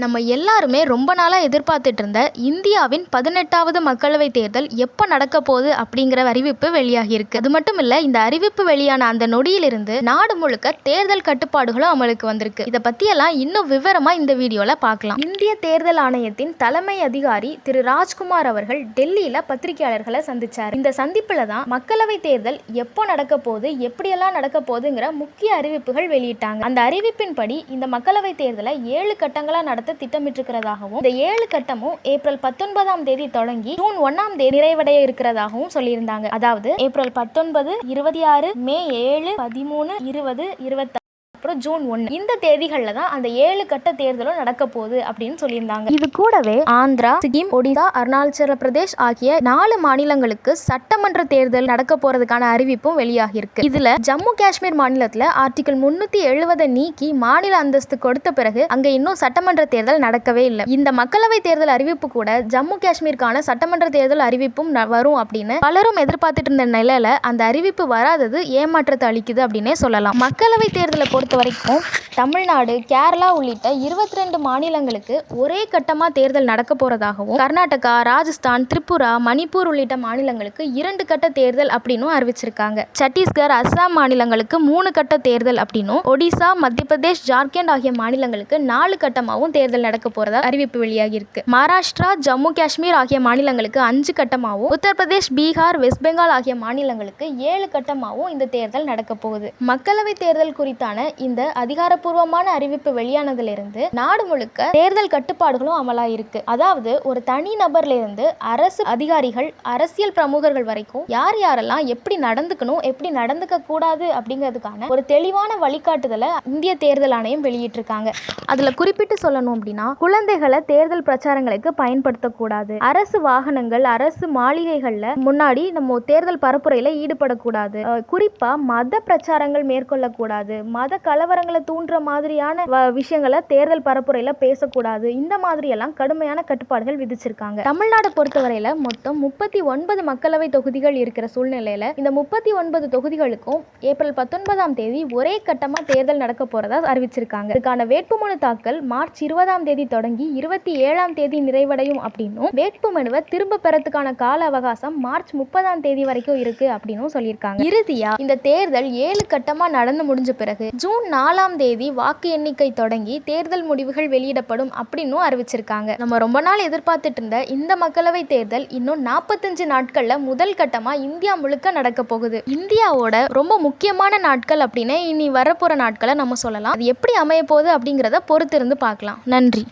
நம்ம எல்லாருமே ரொம்ப நாளாக எதிர்பார்த்துட்டு இருந்த இந்தியாவின் 18வது மக்களவைத் தேர்தல் எப்போ நடக்க போகுது அப்படிங்கிற அறிவிப்பு வெளியாகியிருக்கு. அது மட்டும் இல்லை, இந்த அறிவிப்பு வெளியான அந்த நொடியிலிருந்து நாடு முழுக்க தேர்தல் கட்டுப்பாடுகளும் அமலுக்கு வந்திருக்கு. இதை பற்றியெல்லாம் இன்னும் விவரமாக இந்த வீடியோவில் பார்க்கலாம். இந்திய தேர்தல் ஆணையத்தின் தலைமை அதிகாரி திரு ராஜ்குமார் அவர்கள் டெல்லியில் பத்திரிகையாளர்களை சந்திச்சார். இந்த சந்திப்பில் தான் மக்களவைத் தேர்தல் எப்போ நடக்க போகுது, எப்படியெல்லாம் நடக்க போகுதுங்கிற முக்கிய அறிவிப்புகள் வெளியிட்டாங்க. அந்த அறிவிப்பின்படி இந்த மக்களவைத் தேர்தலை 7 கட்டங்களாக நடத்த திட்டமிட்டிருக்கிறதாகவும், இந்த 7 கட்டமும் ஏப்ரல் 19ஆம் தேதி தொடங்கி ஜூன் 1ஆம் தேதி நிறைவடைய இருக்கிறதாகவும் சொல்லியிருந்தாங்க. அதாவது ஏப்ரல் 19, 26, மே 7, 13, 20, 26 அப்புறம் ஜூன் 1 இந்த தேதிகளில் தான் அந்த 7 கட்ட தேர்தலும் நடக்க போகுது அப்படின்னு சொல்லியிருந்தாங்க. இது கூடவே ஆந்திரா, சிக்கிம், ஒடிசா, அருணாச்சல பிரதேஷ் ஆகிய 4 மாநிலங்களுக்கு சட்டமன்ற தேர்தல் நடக்க போறதுக்கான அறிவிப்பும் வெளியாகியிருக்கு. இதுல ஜம்மு காஷ்மீர் மாநிலத்தில் ஆர்டிகல் 370 நீக்கி மாநில அந்தஸ்து கொடுத்த பிறகு அங்க இன்னும் சட்டமன்ற தேர்தல் நடக்கவே இல்லை. இந்த மக்களவை தேர்தல் அறிவிப்பு கூட ஜம்மு காஷ்மீருக்கான சட்டமன்ற தேர்தல் அறிவிப்பும் வரும் அப்படின்னு பலரும் எதிர்பார்த்துட்டு இருந்த நிலையில அந்த அறிவிப்பு வராதது ஏமாற்றத்தை அளிக்குது அப்படின்னே சொல்லலாம். மக்களவை தேர்தலை பொறுத்த வரைக்கும் தமிழ்நாடு, கேரளா உள்ளிட்ட 22 மாநிலங்களுக்கு ஒரே கட்டமாக தேர்தல் நடக்க போறதாகவும், கர்நாடகா, ராஜஸ்தான், திரிபுரா, மணிப்பூர் உள்ளிட்ட மாநிலங்களுக்கு 2 கட்ட தேர்தல் அப்படின்னும் அறிவிச்சிருக்காங்க. சத்தீஸ்கர், அஸ்ஸாம் மாநிலங்களுக்கு 3 கட்ட தேர்தல் அப்படின்னும், ஒடிசா, மத்திய பிரதேஷ், ஜார்க்கண்ட் ஆகிய மாநிலங்களுக்கு 4 கட்டமாகவும் தேர்தல் நடக்க போறதா அறிவிப்பு வெளியாகி இருக்கு. மகாராஷ்டிரா, ஜம்மு காஷ்மீர் ஆகிய மாநிலங்களுக்கு 5 கட்டமாகவும், உத்தரப்பிரதேஷ், பீகார், வெஸ்ட் பெங்கால் ஆகிய மாநிலங்களுக்கு 7 கட்டமாகவும் இந்த தேர்தல் நடக்க போகுது. மக்களவை தேர்தல் குறித்தான இந்த அதிகாரப்பூர்வமான அறிவிப்பு வெளியானதிலிருந்து நாடு முழுக்க தேர்தல் கட்டுப்பாடுகளும் அமலாயிருக்கு. அதாவது ஒரு தனி நபர்ல இருந்து அரசு அதிகாரிகள், அரசியல் பிரமுகர்கள் வரைக்கும் யார் யாரெல்லாம் எப்படி நடந்துக்கணும், எப்படி நடந்துக்க கூடாது அப்படிங்கிறதுக்கான ஒரு தெளிவான வழிகாட்டுதலை இந்திய தேர்தல் ஆணையம் வெளியிட்டிருக்காங்க. அதுல குறிப்பிட்டு சொல்லணும் அப்படின்னா, குழந்தைகளை தேர்தல் பிரச்சாரங்களுக்கு பயன்படுத்தக்கூடாது, அரசு வாகனங்கள், அரசு மாளிகைகள்ல முன்னாடி நம்ம தேர்தல் பரப்புரையில ஈடுபடக்கூடாது, குறிப்பா மத பிரச்சாரங்கள் மேற்கொள்ளக்கூடாது, மத கலவரங்களை தூண்டுற மாதிரியான விஷயங்களை தேர்தல் பரப்புரையில பேசக்கூடாது. இந்த மாதிரி எல்லாம் கடுமையான கட்டுப்பாடுகள் விதிச்சிருக்காங்க. தமிழ்நாடு பொறுத்தவரையில மொத்தம் 39 மக்களவை தொகுதிகள் இருக்கிற சூழ்நிலையில இந்த 39 தொகுதிகளுக்கும் ஏப்ரல் 19ஆம் தேதி ஒரே கட்டமா தேர்தல் நடக்க போறதா அறிவிச்சிருக்காங்க. இதுக்கான வேட்புமனு தாக்கல் மார்ச் 20ஆம் தேதி தொடங்கி 27ஆம் தேதி நிறைவடையும் அப்படின்னும், வேட்புமனுவை திரும்ப பெறத்துக்கான கால அவகாசம் மார்ச் 30ஆம் தேதி வரைக்கும் இருக்கு அப்படின்னு சொல்லியிருக்காங்க. இறுதியா இந்த தேர்தல் 7 கட்டமா நடந்து முடிஞ்ச பிறகு ஜூன் 4ஆம் தேதி வாக்கு எண்ணிக்கை தொடங்கி தேர்தல் முடிவுகள் வெளியிடப்படும் அப்படின்னு அறிவிச்சிருக்காங்க. நம்ம ரொம்ப நாள் எதிர்பார்த்துட்டு இருந்த இந்த மக்களவை தேர்தல் இன்னும் 45 நாட்கள்ல முதல் கட்டமா இந்தியா முழுக்க நடக்க போகுது. இந்தியாவோட ரொம்ப முக்கியமான நாட்கள் அப்படின்னு இனி வரப்போற நாட்களை நம்ம சொல்லலாம். அது எப்படி அமைய போகுது அப்படிங்கிறத பொறுத்திருந்து பார்க்கலாம். நன்றி.